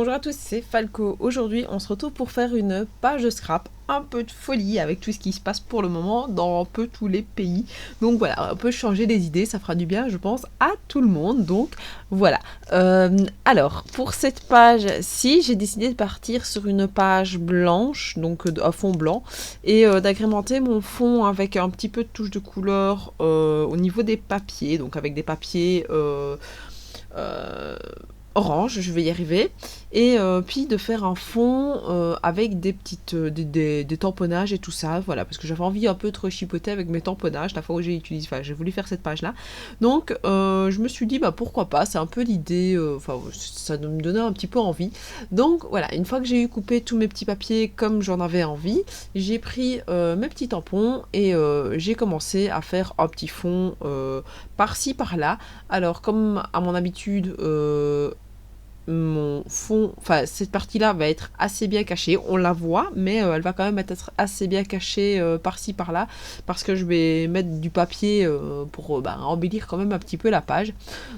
Bonjour à tous, c'est Falco. Aujourd'hui, on se retrouve pour faire une page de scrap, un peu de folie avec tout ce qui se passe pour le moment dans un peu tous les pays. Donc voilà, on peut changer les idées, ça fera du bien, je pense, à tout le monde. Donc voilà. Alors, pour cette page-ci, j'ai décidé de partir sur une page blanche, donc à fond blanc, et d'agrémenter mon fond avec un petit peu de touche de couleur au niveau des papiers, donc avec des papiers euh, orange, je vais y arriver, et puis de faire un fond avec des petites des tamponnages et tout ça, voilà, parce que j'avais envie un peu de rechipoter avec mes tamponnages la fois où j'ai utilisé, enfin j'ai voulu faire cette page là, donc je me suis dit bah pourquoi pas, c'est un peu l'idée, enfin ça me donnait un petit peu envie, donc voilà, une fois que j'ai eu coupé tous mes petits papiers comme j'en avais envie, j'ai pris mes petits tampons et j'ai commencé à faire un petit fond par-ci par-là. Alors comme à mon habitude, mon fond, enfin cette partie-là va être assez bien cachée, on la voit, mais elle va quand même être assez bien cachée par-ci par-là, parce que je vais mettre du papier pour embellir quand même un petit peu la page.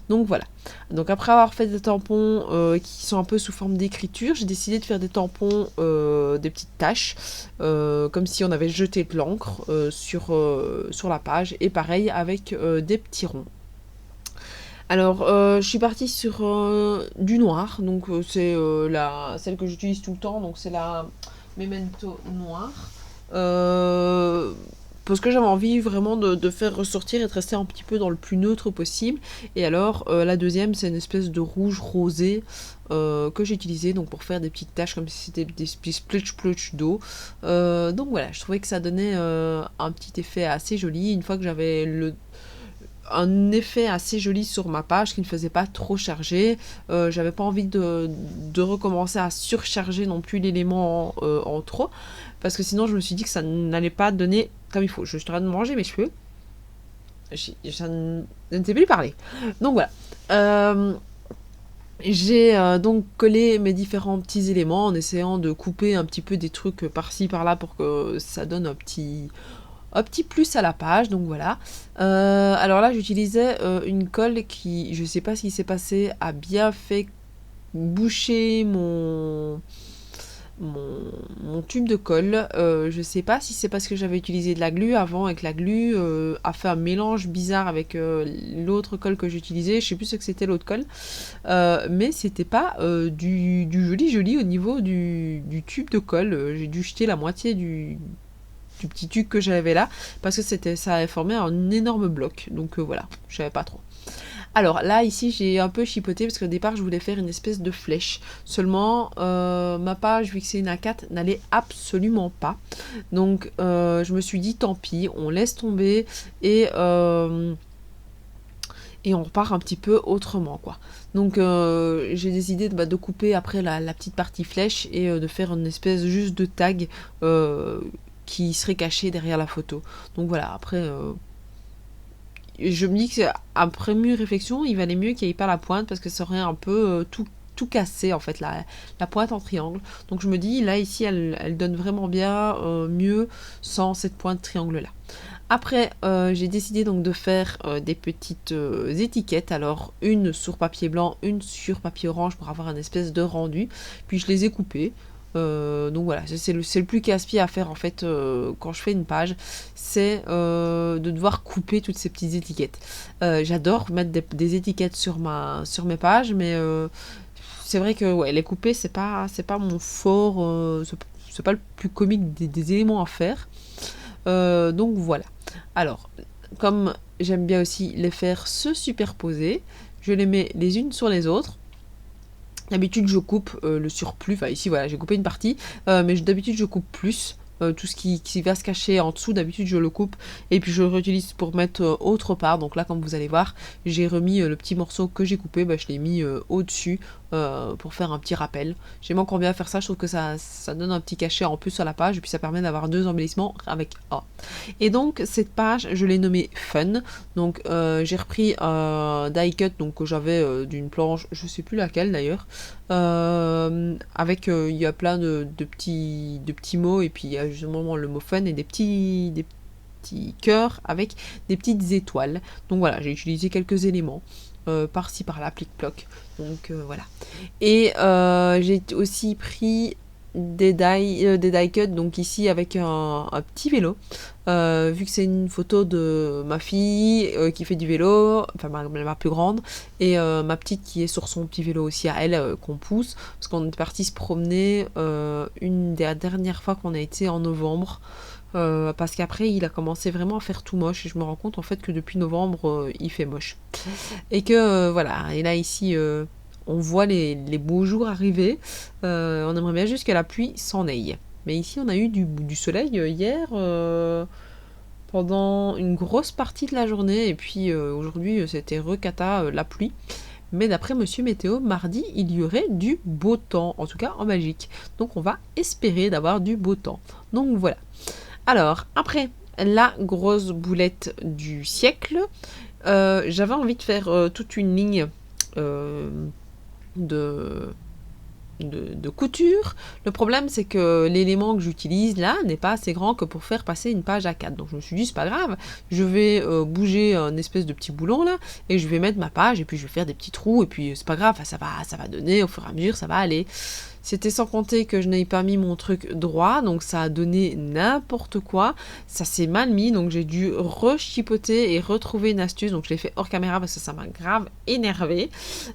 Donc voilà. Donc après avoir fait des tampons qui sont un peu sous forme d'écriture, j'ai décidé de faire des tampons, des petites taches, comme si on avait jeté de l'encre sur la page, et pareil avec des petits ronds. Alors, je suis partie sur du noir, donc c'est celle que j'utilise tout le temps, donc c'est la Memento noir. Euh, Parce que j'avais envie vraiment de faire ressortir et de rester un petit peu dans le plus neutre possible. Et alors, la deuxième, c'est une espèce de rouge rosé que j'ai utilisé donc pour faire des petites taches comme si c'était des petits splutch d'eau. Donc voilà, je trouvais que ça donnait un petit effet assez joli. Une fois que j'avais un effet assez joli sur ma page qui ne faisait pas trop charger. J'avais pas envie de recommencer à surcharger non plus l'élément en trop, parce que sinon je me suis dit que ça n'allait pas donner comme il faut. Je suis en train de manger mes cheveux. Je ne sais plus parler. Donc voilà. J'ai donc collé mes différents petits éléments en essayant de couper un petit peu des trucs par-ci par-là pour que ça donne un petit plus à la page, donc voilà. Alors là, j'utilisais une colle qui, je sais pas ce qui s'est passé, a bien fait boucher mon tube de colle. Je sais pas si c'est parce que j'avais utilisé de la glu avant et que la glu a fait un mélange bizarre avec l'autre colle que j'utilisais. Je sais plus ce que c'était l'autre colle. Mais c'était pas du joli au niveau du tube de colle. J'ai dû jeter la moitié du petit tube que j'avais là, parce que ça avait formé un énorme bloc, donc voilà, je savais pas trop. Alors là ici j'ai un peu chipoté parce qu'au départ je voulais faire une espèce de flèche, seulement ma page vu que c'est une A4 n'allait absolument pas, donc je me suis dit tant pis, on laisse tomber et on repart un petit peu autrement quoi. Donc j'ai décidé de couper après la petite partie flèche et de faire une espèce juste de tag qui serait caché derrière la photo. Donc voilà, après je me dis qu'après mieux réflexion, il valait mieux qu'il n'y ait pas la pointe parce que ça aurait un peu tout cassé en fait, la pointe en triangle. Donc je me dis, là ici, elle donne vraiment bien mieux sans cette pointe triangle là. Après, j'ai décidé donc de faire des petites étiquettes, alors une sur papier blanc, une sur papier orange pour avoir un espèce de rendu, puis je les ai coupées. Donc voilà, c'est le plus casse-pied à faire en fait quand je fais une page, c'est de devoir couper toutes ces petites étiquettes. J'adore mettre des étiquettes sur mes pages, mais c'est vrai que ouais, les couper c'est pas mon fort, c'est pas le plus comique des éléments à faire. Donc voilà. Alors, comme j'aime bien aussi les faire se superposer, je les mets les unes sur les autres. D'habitude, je coupe le surplus. Enfin, ici, voilà, j'ai coupé une partie. Mais d'habitude, je coupe plus. Tout ce qui va se cacher en dessous, d'habitude, je le coupe. Et puis, je le réutilise pour mettre autre part. Donc là, comme vous allez voir, j'ai remis le petit morceau que j'ai coupé. Je l'ai mis au-dessus pour faire un petit rappel. J'aime encore bien faire ça. Je trouve que ça donne un petit cachet en plus sur la page. Et puis, ça permet d'avoir deux embellissements avec A. Et donc, cette page, je l'ai nommée Fun. Donc, j'ai repris un die cut donc, que j'avais d'une planche, je sais plus laquelle d'ailleurs. Avec il y a plein de petits mots et puis il y a justement le mot fun et des petits cœurs avec des petites étoiles. Donc voilà, j'ai utilisé quelques éléments. par-ci par-là, plic-ploc. Donc voilà. Et j'ai aussi pris des die cut, donc ici avec un petit vélo. Vu que c'est une photo de ma fille qui fait du vélo, enfin ma plus grande, et ma petite qui est sur son petit vélo aussi à elle, qu'on pousse, parce qu'on est parti se promener une des dernières fois qu'on a été en novembre. Parce qu'après il a commencé vraiment à faire tout moche et je me rends compte en fait que depuis novembre il fait moche et que voilà, et là ici on voit les beaux jours arriver. On aimerait bien juste que la pluie s'en aille, mais ici on a eu du soleil hier pendant une grosse partie de la journée, et puis aujourd'hui c'était recata la pluie. Mais d'après Monsieur Météo, mardi, il y aurait du beau temps, en tout cas en Belgique. Donc on va espérer d'avoir du beau temps. Donc voilà. Alors, après la grosse boulette du siècle, j'avais envie de faire toute une ligne de, de couture. Le problème, c'est que l'élément que j'utilise là n'est pas assez grand que pour faire passer une page A4. Donc je me suis dit, c'est pas grave, je vais bouger un espèce de petit boulon là, et je vais mettre ma page, et puis je vais faire des petits trous, et puis c'est pas grave, ça va donner au fur et à mesure, ça va aller. C'était sans compter que je n'avais pas mis mon truc droit, donc ça a donné n'importe quoi. Ça s'est mal mis, donc j'ai dû rechipoter et retrouver une astuce. Donc je l'ai fait hors caméra parce que ça m'a grave énervé.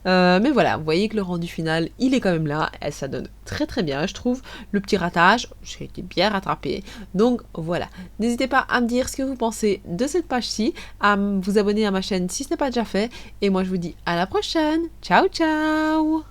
Mais voilà, vous voyez que le rendu final, il est quand même là. Et ça donne très très bien, je trouve. Le petit ratage, j'ai été bien rattrapé. Donc voilà, n'hésitez pas à me dire ce que vous pensez de cette page-ci, à vous abonner à ma chaîne si ce n'est pas déjà fait. Et moi je vous dis à la prochaine. Ciao ciao!